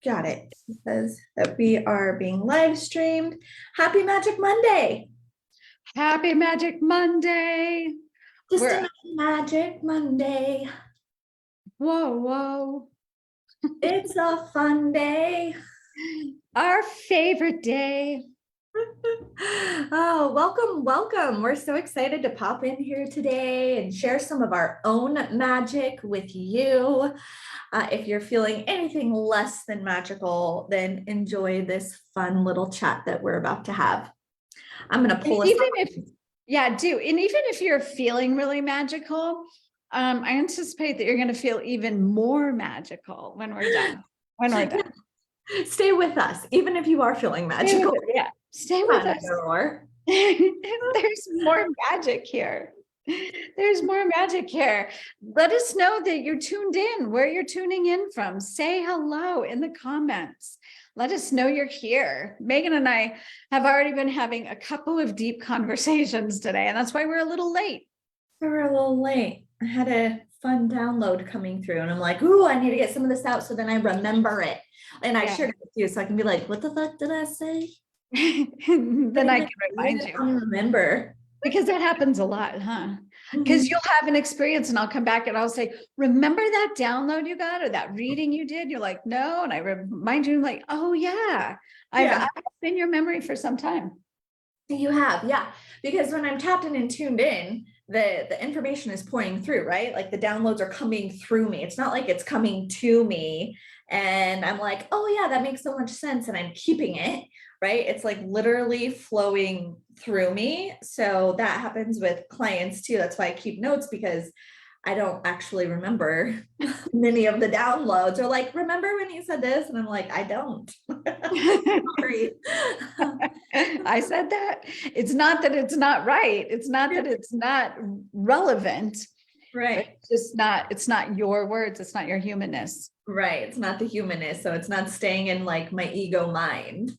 Got it. It says that we are being live streamed. Happy Magic Monday. Happy Magic Monday. Just another Magic Monday. Whoa. It's a fun day. Our favorite day. Oh, welcome. We're so excited to pop in here today and share some of our own magic with you. If you're feeling anything less than magical, then enjoy this fun little chat that we're about to have. I'm going to pull us even if, yeah, do. And even if you're feeling really magical, I anticipate that you're going to feel even more magical when we're done. Stay with us, even if you are feeling magical. Stay with us. There's more magic here. There's more magic here. Let us know that you're tuned in, where you're tuning in from. Say hello in the comments. Let us know you're here. Megan and I have already been having a couple of deep conversations today, and that's why we're a little late. We're a little late. I had a fun download coming through, and I'm like, ooh, I need to get some of this out so then I remember it. And I shared it with you so I can be like, what the fuck did I say? Then I can remind you. Remember. Because that happens a lot, huh? Because you'll have an experience and I'll come back and I'll say, remember that download you got or that reading you did? You're like, no. And I remind you, like, oh yeah, I've been your memory for some time. You have, yeah. Because when I'm tapped in and tuned in, the information is pouring through, right? Like the downloads are coming through me. It's not like it's coming to me and I'm like, oh yeah, that makes so much sense. And I'm keeping it, right? It's like literally flowing through me. So that happens with clients too. That's why I keep notes, because I don't actually remember many of the downloads. Or like, remember when you said this? And I'm like, I don't. Sorry. I said that. It's not that it's not right. It's not that it's not relevant. Right. It's not your words. It's not your humanness. Right. It's not the humanness. So it's not staying in like my ego mind.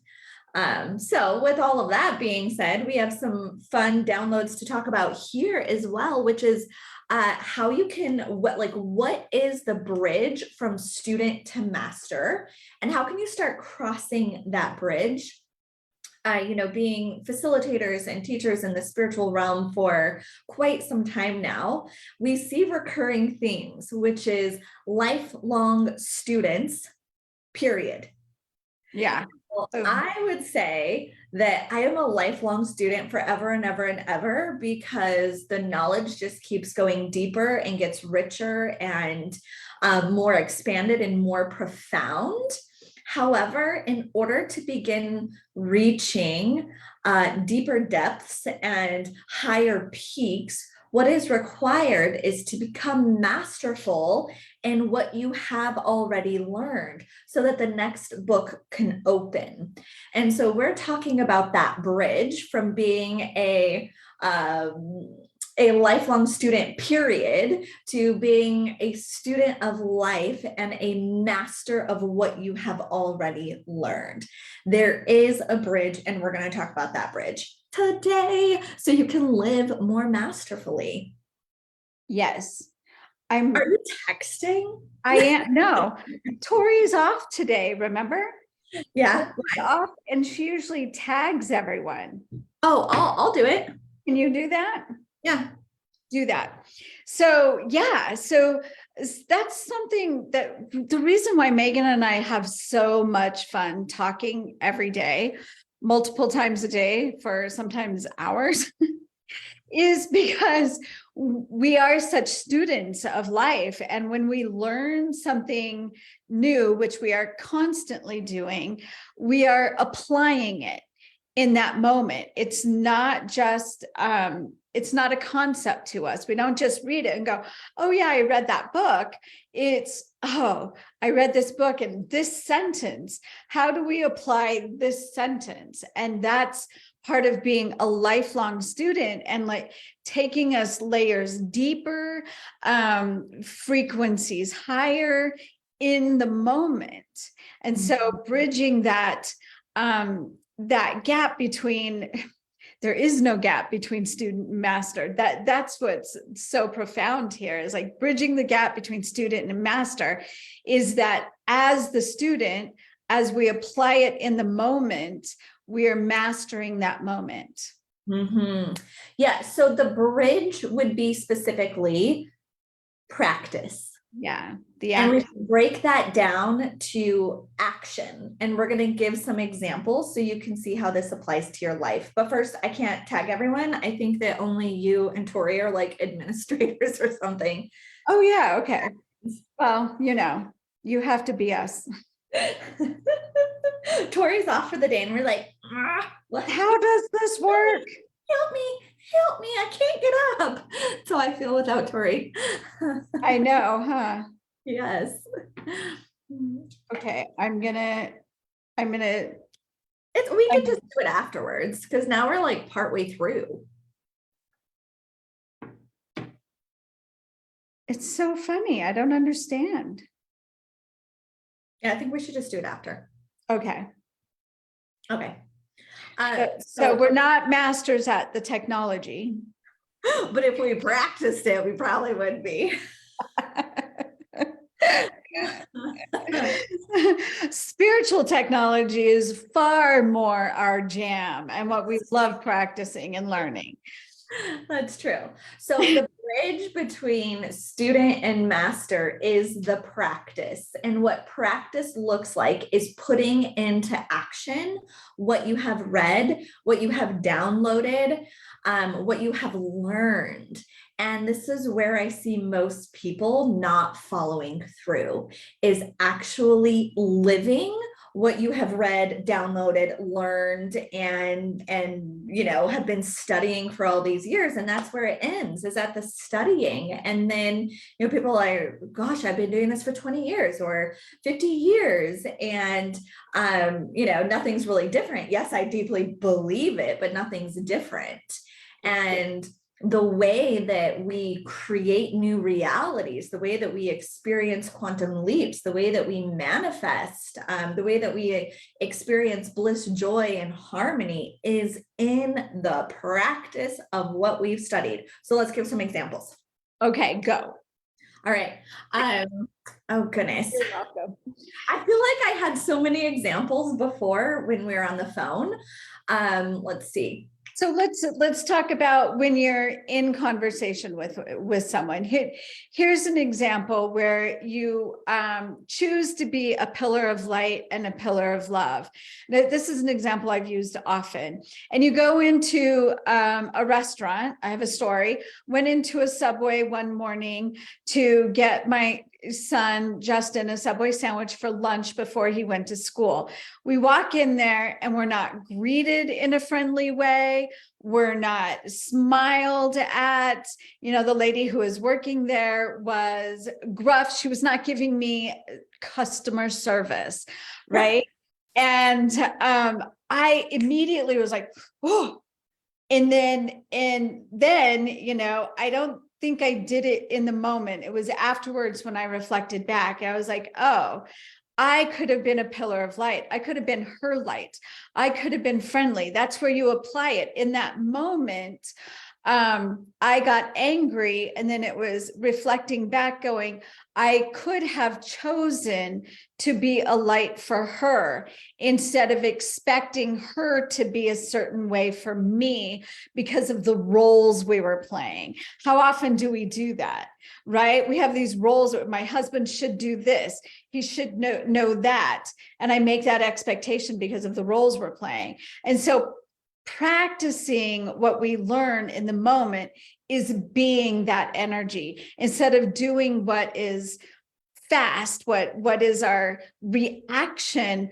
So with all of that being said, we have some fun downloads to talk about here as well, which is how you can, what is the bridge from student to master, and how can you start crossing that bridge? Being facilitators and teachers in the spiritual realm for quite some time now, we see recurring themes, which is lifelong students, period. Yeah. Well, I would say that I am a lifelong student forever and ever and ever, because the knowledge just keeps going deeper and gets richer and more expanded and more profound. However, in order to begin reaching deeper depths and higher peaks, what is required is to become masterful in what you have already learned so that the next book can open. And so we're talking about that bridge from being a lifelong student, period, to being a student of life and a master of what you have already learned. There is a bridge, and we're going to talk about that bridge today so you can live more masterfully. Yes. Are you texting? I am. No, Tori's off today, remember? Yeah. Tori's off, and she usually tags everyone. Oh, I'll do it. Can you do that? Yeah. Do that. So that's something that the reason why Megan and I have so much fun talking every day, multiple times a day for sometimes hours, is because we are such students of life. And when we learn something new, which we are constantly doing, we are applying it in that moment. It's not just, it's not a concept to us. We don't just read it and go, oh yeah, I read that book. It's, oh, I read this book and this sentence. How do we apply this sentence? And that's part of being a lifelong student, and like taking us layers deeper, frequencies higher in the moment. And so bridging that, that gap between, there is no gap between student and master. That's what's so profound here, is like bridging the gap between student and master, is that as the student, as we apply it in the moment, we are mastering that moment. Yeah. So the bridge would be specifically practice. Yeah. And we break that down to action. And we're going to give some examples so you can see how this applies to your life. But first, I can't tag everyone. I think that only you and Tori are like administrators or something. Oh, yeah. Okay. Well, you have to be us. Tori's off for the day and we're like, how does this work? Help me, I can't get up. So I feel without Tori. I know, huh? Yes. Okay, we can just do it afterwards because now we're like partway through. It's so funny. I don't understand. Yeah, I think we should just do it after. Okay. So we're not masters at the technology. But if we practiced it, we probably would be. Spiritual technology is far more our jam and what we love practicing and learning. That's true. So the bridge between student and master is the practice. And what practice looks like is putting into action what you have read, what you have downloaded, what you have learned. And this is where I see most people not following through, is actually living what you have read, downloaded, learned, and have been studying for all these years. And that's where it ends, is at the studying. And then, people are, gosh, I've been doing this for 20 years or 50 years. And, nothing's really different. Yes, I deeply believe it, but nothing's different. And the way that we create new realities, the way that we experience quantum leaps, the way that we manifest, the way that we experience bliss, joy, and harmony is in the practice of what we've studied. So let's give some examples. Okay, go. All right. Oh, goodness. You're welcome. I feel like I had so many examples before when we were on the phone. Let's see. So let's talk about when you're in conversation with someone. Here's an example where you choose to be a pillar of light and a pillar of love. Now, this is an example I've used often. And you go into a restaurant. I have a story. Went into a Subway one morning to get my son Justin a Subway sandwich for lunch before he went to school. We walk in there and we're not greeted in a friendly way. We're not smiled at. The lady who was working there was gruff. She was not giving me customer service, right? And I immediately was like, oh. And then, I don't think I did it in the moment. It was afterwards when I reflected back. I was like, oh, I could have been a pillar of light. I could have been her light. I could have been friendly. That's where you apply it. In that moment, I got angry, and then it was reflecting back going, I could have chosen to be a light for her instead of expecting her to be a certain way for me because of the roles we were playing. How often do we do that, right? We have these roles. My husband should do this. He should know that. And I make that expectation because of the roles we're playing. And so practicing what we learn in the moment is being that energy instead of doing what is fast, what is our reaction.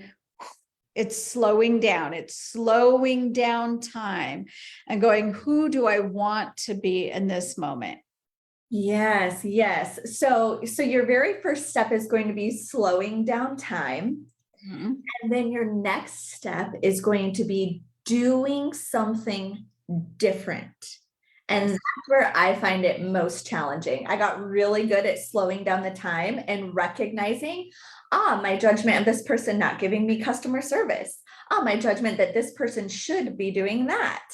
It's slowing down. It's slowing down time and going, who do I want to be in this moment? Yes. So your very first step is going to be slowing down time. Mm-hmm. And then your next step is going to be doing something different. And that's where I find it most challenging. I got really good at slowing down the time and recognizing, my judgment of this person not giving me customer service. My judgment that this person should be doing that.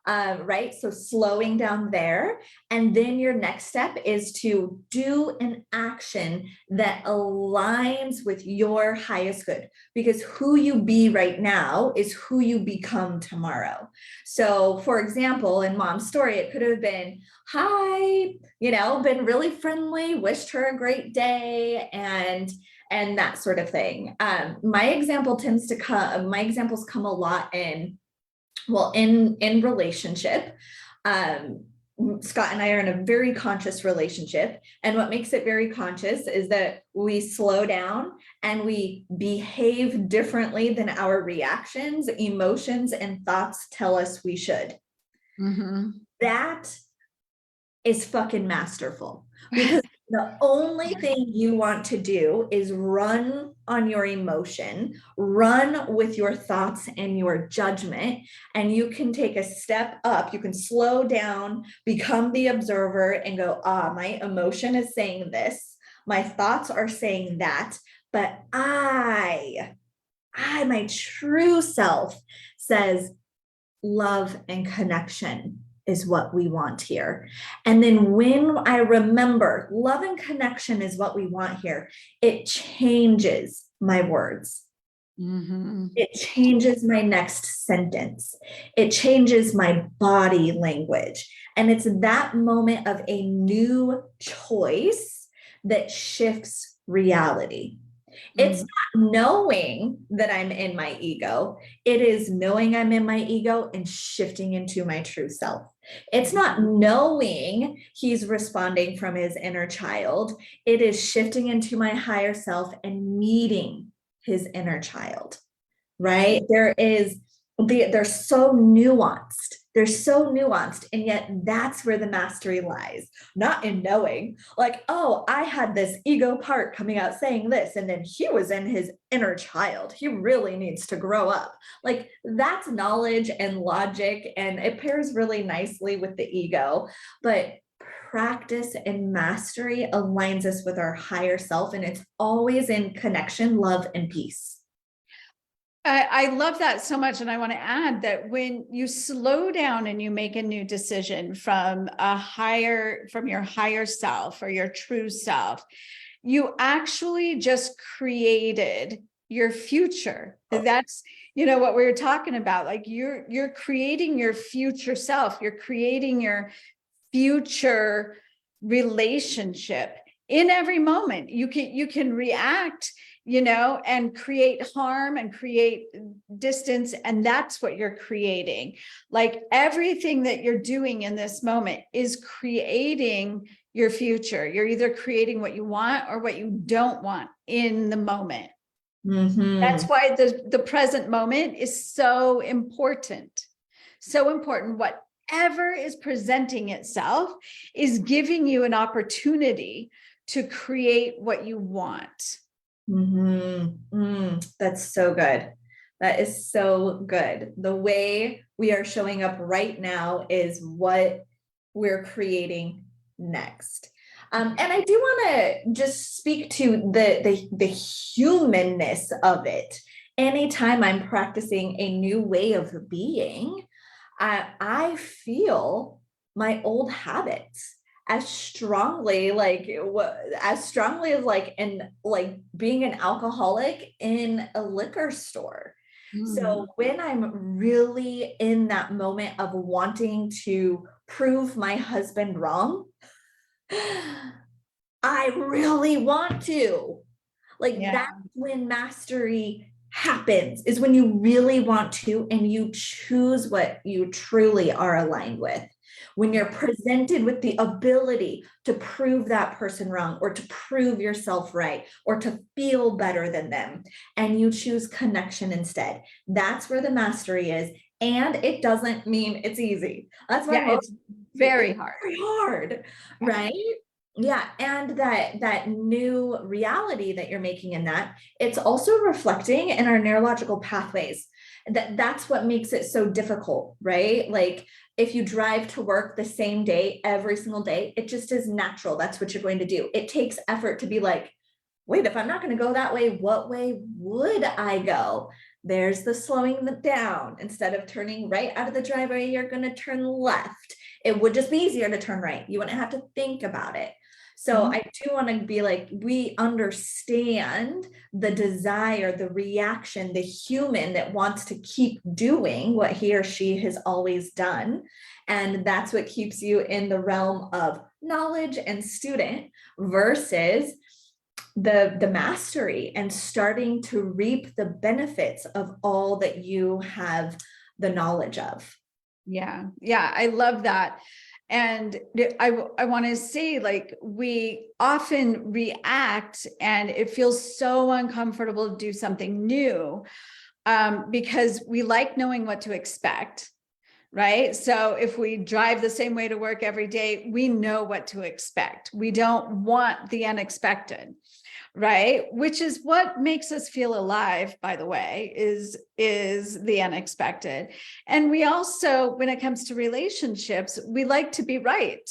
right? So slowing down there. And then your next step is to do an action that aligns with your highest good, because who you be right now is who you become tomorrow. So for example, in Mom's story, it could have been, hi, been really friendly, wished her a great day, and that sort of thing. My examples come a lot in relationship. Scott and I are in a very conscious relationship. And what makes it very conscious is that we slow down and we behave differently than our reactions, emotions, and thoughts tell us we should. Mm-hmm. That is fucking masterful, because the only thing you want to do is run on your emotion, run with your thoughts and your judgment, and you can take a step up. You can slow down, become the observer, and go, my emotion is saying this, my thoughts are saying that, but my true self says love and connection is what we want here. And then when I remember love and connection is what we want here, it changes my words. Mm-hmm. It changes my next sentence. It changes my body language. And it's that moment of a new choice that shifts reality. It's not knowing that I'm in my ego. It is knowing I'm in my ego and shifting into my true self. It's not knowing he's responding from his inner child. It is shifting into my higher self and meeting his inner child, right? They're so nuanced. They're so nuanced. And yet that's where the mastery lies, not in knowing like, oh, I had this ego part coming out saying this, and then he was in his inner child. He really needs to grow up. Like that's knowledge and logic, and it pairs really nicely with the ego. But practice and mastery aligns us with our higher self, and it's always in connection, love, and peace. I love that so much. And I want to add that when you slow down and you make a new decision from your higher self or your true self, you actually just created your future. That's, what we were talking about. Like you're creating your future self. You're creating your future relationship in every moment. You can react, and create harm and create distance. And that's what you're creating. Like everything that you're doing in this moment is creating your future. You're either creating what you want or what you don't want in the moment. Mm-hmm. That's why the present moment is so important. So important. Whatever is presenting itself is giving you an opportunity to create what you want. Mm-hmm. That's so good. That is so good. The way we are showing up right now is what we're creating next. And I do want to just speak to the humanness of it. Anytime I'm practicing a new way of being, I feel my old habits as strongly, as like being an alcoholic in a liquor store. So when I'm really in that moment of wanting to prove my husband wrong, I really want to. That's when mastery happens, is when you really want to and you choose what you truly are aligned with. When you're presented with the ability to prove that person wrong or to prove yourself right or to feel better than them, and you choose connection instead, that's where the mastery is. And it doesn't mean it's easy. That's why it's very hard. Very hard, right? Yeah, and that new reality that you're making in that, it's also reflecting in our neurological pathways. That's what makes it so difficult, right? Like if you drive to work the same day every single day, it just is natural. That's what you're going to do. It takes effort to be like, wait, if I'm not going to go that way, what way would I go? There's the slowing them down. Instead of turning right out of the driveway, you're going to turn left. It would just be easier to turn right. You wouldn't have to think about it. So I do want to be like, we understand the desire, the reaction, the human that wants to keep doing what he or she has always done. And that's what keeps you in the realm of knowledge and student versus the mastery and starting to reap the benefits of all that you have the knowledge of. Yeah. Yeah. I love that. And I want to say, like, we often react and it feels so uncomfortable to do something new, because we like knowing what to expect. Right. So if we drive the same way to work every day, we know what to expect. We don't want the unexpected. Right. Which is what makes us feel alive, by the way, is the unexpected. And we also, when it comes to relationships, we like to be right.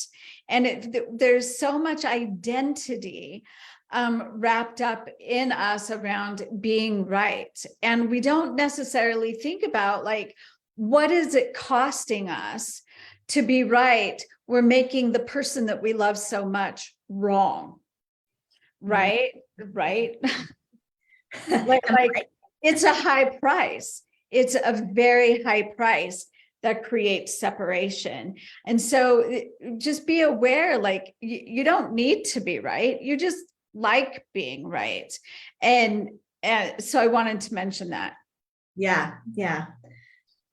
And there's so much identity wrapped up in us around being right. And we don't necessarily think about, like, what is it costing us to be right? We're making the person that we love so much wrong. Right. Right. like it's a high price. It's a very high price that creates separation. And so just be aware, like, you don't need to be right. You just like being right. And so I wanted to mention that. Yeah. Yeah.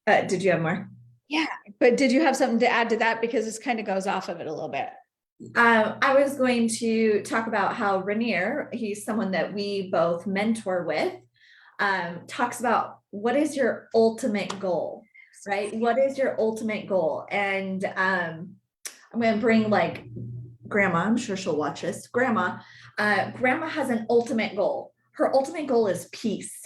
Did you have more? Yeah. But did you have something to add to that? Because this kind of goes off of it a little bit. I was going to talk about how Rainier, he's someone that we both mentor with, talks about what is your ultimate goal, right? What is your ultimate goal? And I'm going to bring, like, Grandma, I'm sure she'll watch this. Grandma has an ultimate goal. Her ultimate goal is peace,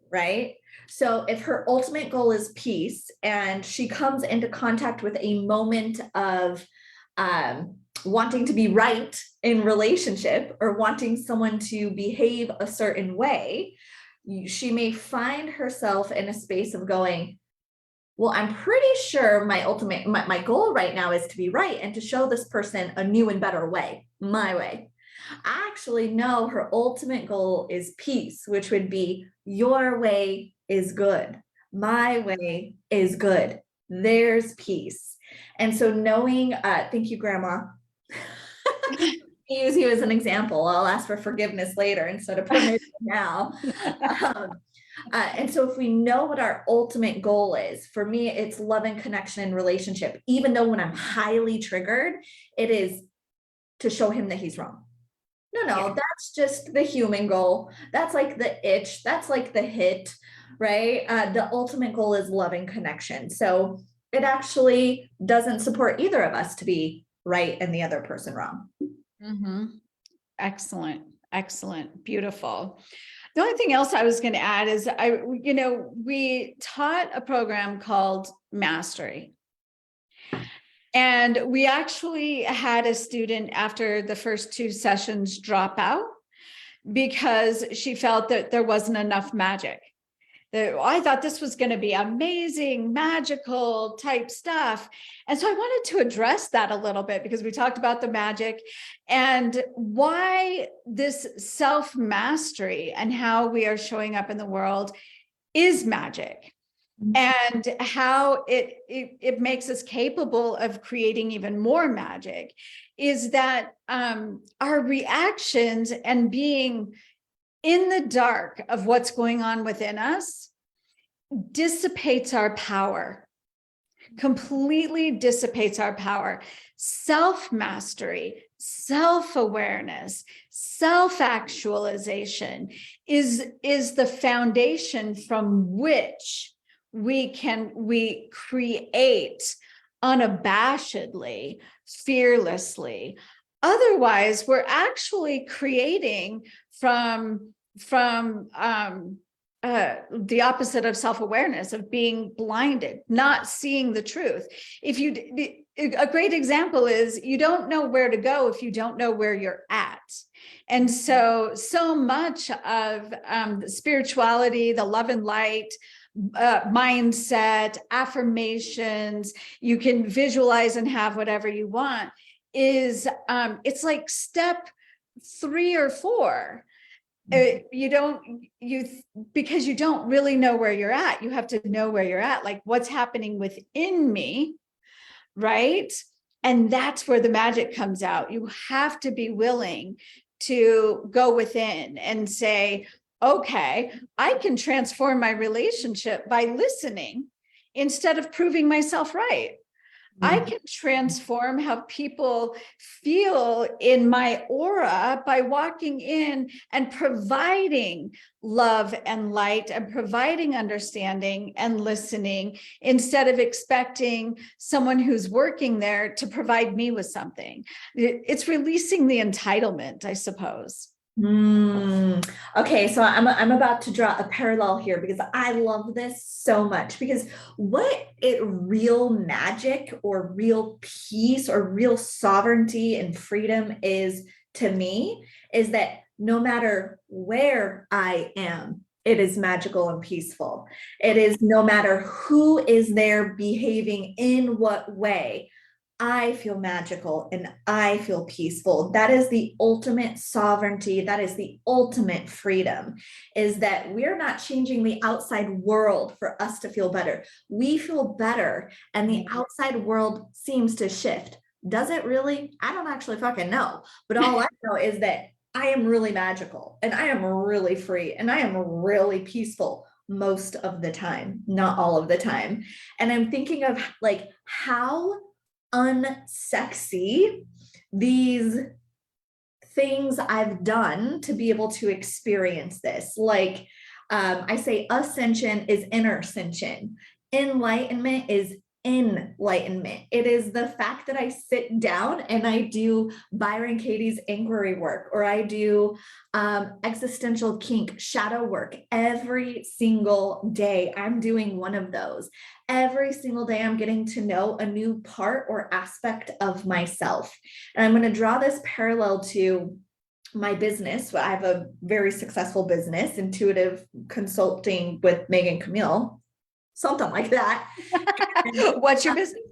right? So if her ultimate goal is peace and she comes into contact with a moment of wanting to be right in relationship or wanting someone to behave a certain way, she may find herself in a space of going, well, I'm pretty sure my goal right now is to be right and to show this person a new and better way, my way. I actually know her ultimate goal is peace, which would be your way is good. My way is good. There's peace. And so knowing, thank you, Grandma. Use you as an example. I'll ask for forgiveness later instead of permission now. And so if we know what our ultimate goal is, for me, it's love and connection and relationship, even though when I'm highly triggered, it is to show him that he's wrong. No, that's just the human goal. That's like the itch. That's like the hit, right? The ultimate goal is love and connection. So it actually doesn't support either of us to be right and the other person wrong. Mm-hmm. Excellent. Excellent. Beautiful. The only thing else I was going to add is we taught a program called Mastery. And we actually had a student after the first 2 sessions drop out because she felt that there wasn't enough magic. I thought this was going to be amazing, magical type stuff. And so I wanted to address that a little bit because we talked about the magic and why this self-mastery and how we are showing up in the world is magic. And how it makes us capable of creating even more magic is that our reactions and being in the dark of what's going on within us dissipates our power, completely dissipates our power. Self-mastery, self-awareness, self-actualization is the foundation from which we create unabashedly, fearlessly. Otherwise, we're actually creating from the opposite of self-awareness, of being blinded, not seeing the truth. If a great example is you don't know where to go if you don't know where you're at. And so much of the spirituality, the love and light, mindset, affirmations, you can visualize and have whatever you want, is it's like step 3 or 4. Because you don't really know where you're at. You have to know where you're at, like what's happening within me, right? And that's where the magic comes out. You have to be willing to go within and say, okay, I can transform my relationship by listening instead of proving myself right. I can transform how people feel in my aura by walking in and providing love and light and providing understanding and listening instead of expecting someone who's working there to provide me with something. It's releasing the entitlement, I suppose. Okay, so I'm about to draw a parallel here because I love this so much, because what real magic or real peace or real sovereignty and freedom is to me is that no matter where I am, it is magical and peaceful. It is no matter who is there behaving in what way, I feel magical and I feel peaceful. That is the ultimate sovereignty. That is the ultimate freedom, is that we're not changing the outside world for us to feel better. We feel better and the outside world seems to shift. Does it really? I don't actually fucking know. But all I know is that I am really magical and I am really free and I am really peaceful most of the time, not all of the time. And I'm thinking of like how unsexy these things I've done to be able to experience this. Like I say ascension is inner ascension. Enlightenment is enlightenment. It is the fact that I sit down and I do Byron Katie's inquiry work, or I do existential kink shadow work every single day. I'm doing one of those. Every single day, I'm getting to know a new part or aspect of myself. And I'm going to draw this parallel to my business. I have a very successful business, intuitive consulting with Megan Camille, something like that. What's your business?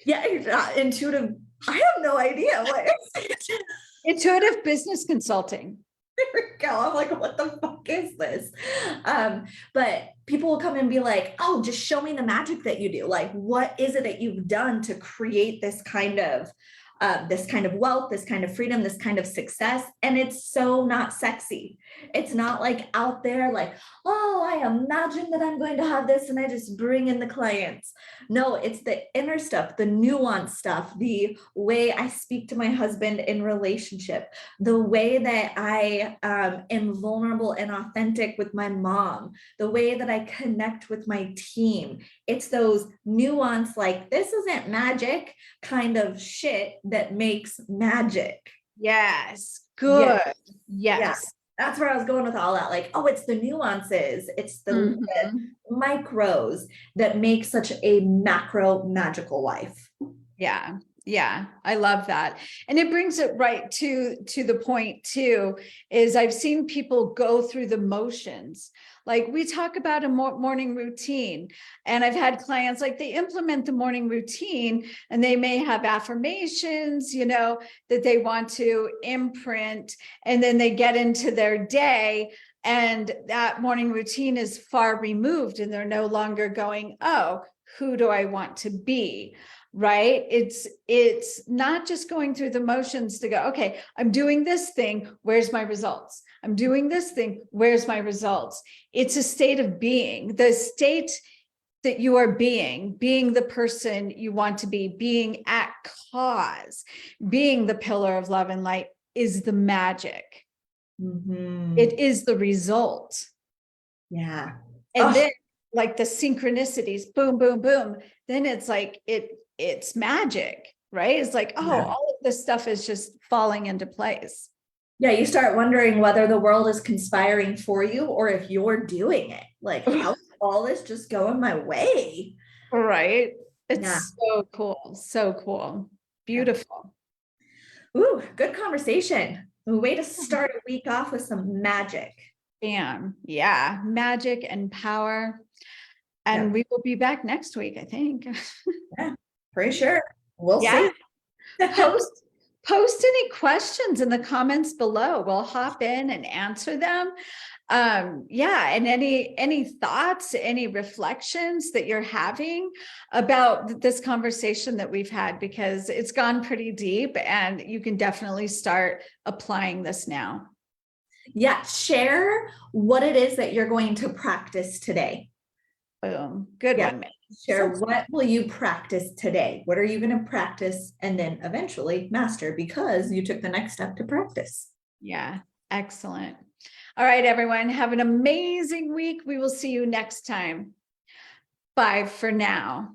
Yeah, intuitive. I have no idea what it's. Intuitive business consulting. There we go. I'm like, what the fuck is this? But people will come and be like, oh, just show me the magic that you do. Like, what is it that you've done to create this kind of wealth, this kind of freedom, this kind of success? And it's so not sexy. It's not like out there, like, oh, I imagine that I'm going to have this and I just bring in the clients. No, it's the inner stuff, the nuanced stuff, the way I speak to my husband in relationship, the way that I am vulnerable and authentic with my mom, the way that I connect with my team. It's those nuanced, like, this isn't magic kind of shit that makes magic. Yes. Good. Yes. Yeah. That's where I was going with all that. Like, oh, it's the nuances. It's the micros that make such a macro magical life. Yeah. Yeah. I love that. And it brings it right to the point too, is I've seen people go through the motions. Like we talk about a morning routine, and I've had clients like they implement the morning routine and they may have affirmations, that they want to imprint, and then they get into their day and that morning routine is far removed and they're no longer going, oh, who do I want to be? Right? It's not just going through the motions to go, okay, I'm doing this thing, where's my results? I'm doing this thing, where's my results? It's a state of being, the state that you are being the person you want to be, being at cause, being the pillar of love and light is the magic. It is the result. Yeah. And then like the synchronicities, boom, boom, boom. Then it's like, it's magic, right? It's like, oh, all of this stuff is just falling into place. Yeah, you start wondering whether the world is conspiring for you or if you're doing it. Like, how all this just going my way? Right. It's so cool. So cool. Beautiful. Ooh, good conversation. A way to start a week off with some magic. Bam. Yeah. Magic and power. And we will be back next week, I think. Yeah, pretty sure. We'll Yeah. see. Post any questions in the comments below. We'll hop in and answer them. Yeah, and any thoughts, any reflections that you're having about this conversation that we've had, because it's gone pretty deep and you can definitely start applying this now. Yeah, share what it is that you're going to practice today. Boom. Good one, May. Share what will you practice today? What are you going to practice and then eventually master because you took the next step to practice? Yeah, excellent. All right, everyone, have an amazing week. We will see you next time. Bye for now.